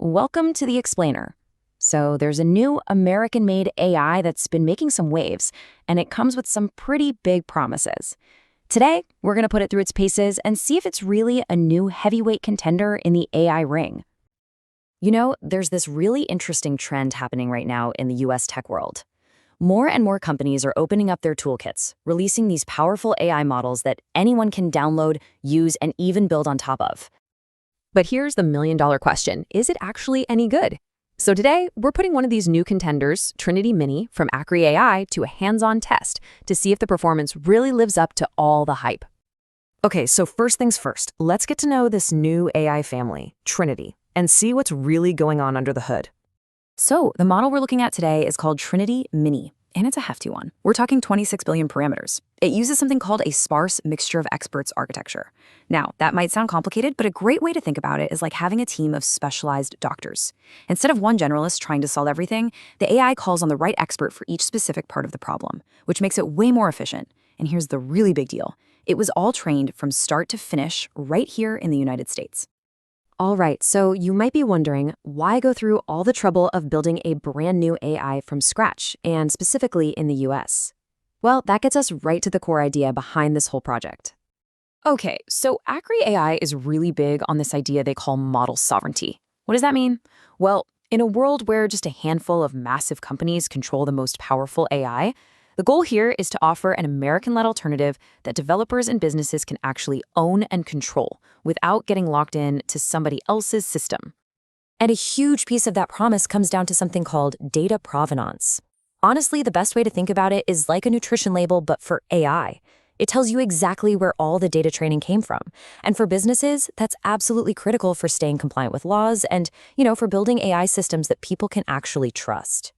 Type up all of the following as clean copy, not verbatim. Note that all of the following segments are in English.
Welcome to the Explainer. So there's a new American-made AI that's been making some waves, and it comes with some pretty big promises. Today, we're going to put it through its paces and see if it's really a new heavyweight contender in the AI ring. You know, there's this really interesting trend happening right now in the US tech world. More and more companies are opening up their toolkits, releasing these powerful AI models that anyone can download, use, and even build on top of. But here's the million-dollar question. Is it actually any good? So today, we're putting one of these new contenders, Trinity Mini from Acri AI, to a hands-on test to see if the performance really lives up to all the hype. Okay, so first things first, let's get to know this new AI family, Trinity, and see what's really going on under the hood. So the model we're looking at today is called Trinity Mini, and it's a hefty one. We're talking 26 billion parameters. It uses something called a sparse mixture of experts architecture. Now, that might sound complicated, but a great way to think about it is like having a team of specialized doctors. Instead of one generalist trying to solve everything, the AI calls on the right expert for each specific part of the problem, which makes it way more efficient. And here's the really big deal. It was all trained from start to finish right here in the United States. All right, so you might be wondering, why go through all the trouble of building a brand new AI from scratch, and specifically in the US? Well, that gets us right to the core idea behind this whole project. Okay, so Acri AI is really big on this idea they call model sovereignty. What does that mean? Well, in a world where just a handful of massive companies control the most powerful AI, the goal here is to offer an American-led alternative that developers and businesses can actually own and control without getting locked in to somebody else's system. And a huge piece of that promise comes down to something called data provenance. Honestly, the best way to think about it is like a nutrition label, but for AI. It tells you exactly where all the data training came from. And for businesses, that's absolutely critical for staying compliant with laws and, for building AI systems that people can actually trust.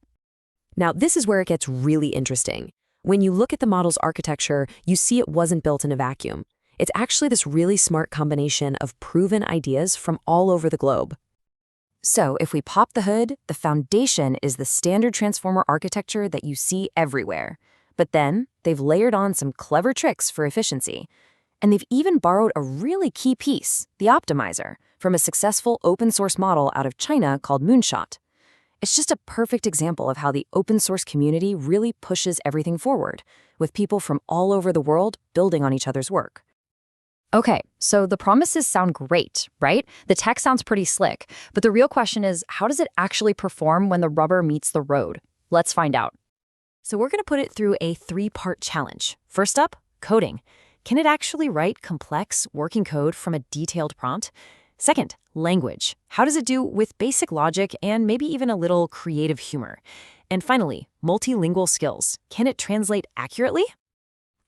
Now, this is where it gets really interesting. When you look at the model's architecture, you see it wasn't built in a vacuum. It's actually this really smart combination of proven ideas from all over the globe. So if we pop the hood, the foundation is the standard transformer architecture that you see everywhere. But then they've layered on some clever tricks for efficiency. And they've even borrowed a really key piece, the optimizer, from a successful open source model out of China called Moonshot. It's just a perfect example of how the open source community really pushes everything forward, with people from all over the world building on each other's work. Okay, so the promises sound great, right? The tech sounds pretty slick, but the real question is, how does it actually perform when the rubber meets the road? Let's find out. So we're going to put it through a three-part challenge. First up, coding. Can it actually write complex working code from a detailed prompt? Second, language. How does it do with basic logic and maybe even a little creative humor? And finally, multilingual skills. Can it translate accurately?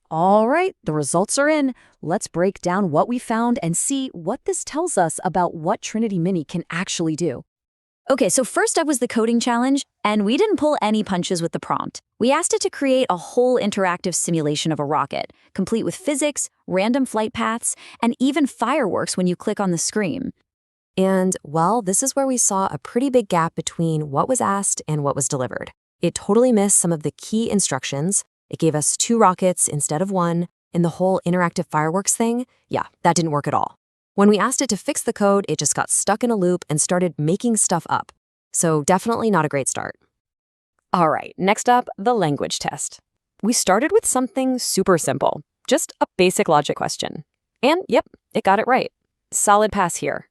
All right, the results are in. Let's break down what we found and see what this tells us about what Trinity Mini can actually do. Okay, so first up was the coding challenge, and we didn't pull any punches with the prompt. We asked it to create a whole interactive simulation of a rocket, complete with physics, random flight paths, and even fireworks when you click on the screen. And, well, this is where we saw a pretty big gap between what was asked and what was delivered. It totally missed some of the key instructions. It gave us 2 rockets instead of 1, and the whole interactive fireworks thing, yeah, that didn't work at all. When we asked it to fix the code, it just got stuck in a loop and started making stuff up. So definitely not a great start. All right, next up, the language test. We started with something super simple, just a basic logic question. And yep, it got it right. Solid pass here.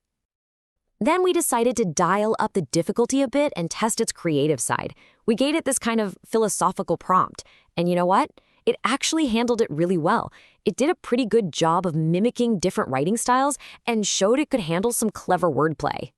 Then we decided to dial up the difficulty a bit and test its creative side. We gave it this kind of philosophical prompt. And you know what? It actually handled it really well. It did a pretty good job of mimicking different writing styles and showed it could handle some clever wordplay.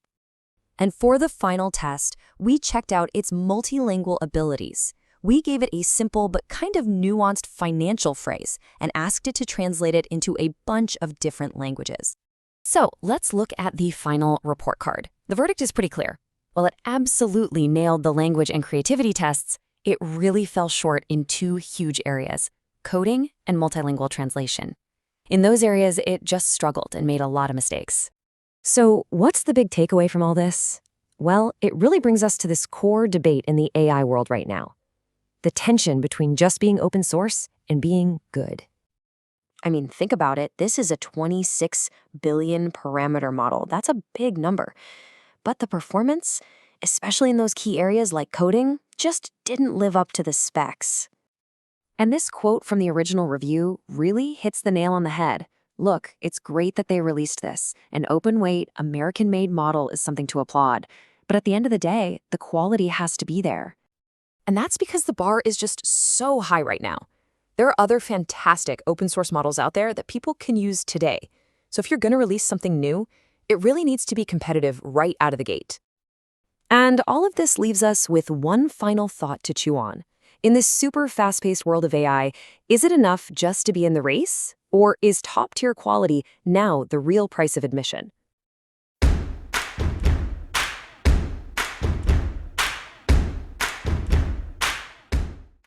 And for the final test, we checked out its multilingual abilities. We gave it a simple but kind of nuanced financial phrase and asked it to translate it into a bunch of different languages. So let's look at the final report card. The verdict is pretty clear. While it absolutely nailed the language and creativity tests, it really fell short in 2 huge areas, coding and multilingual translation. In those areas, it just struggled and made a lot of mistakes. So what's the big takeaway from all this? Well, it really brings us to this core debate in the AI world right now. The tension between just being open source and being good. I mean, think about it. This is a 26 billion parameter model. That's a big number. But the performance, especially in those key areas like coding, just didn't live up to the specs. And this quote from the original review really hits the nail on the head. Look, it's great that they released this. An open-weight, American-made model is something to applaud. But at the end of the day, the quality has to be there. And that's because the bar is just so high right now. There are other fantastic open source models out there that people can use today. So if you're going to release something new, it really needs to be competitive right out of the gate. And all of this leaves us with one final thought to chew on. In this super fast-paced world of AI, is it enough just to be in the race? Or is top-tier quality now the real price of admission?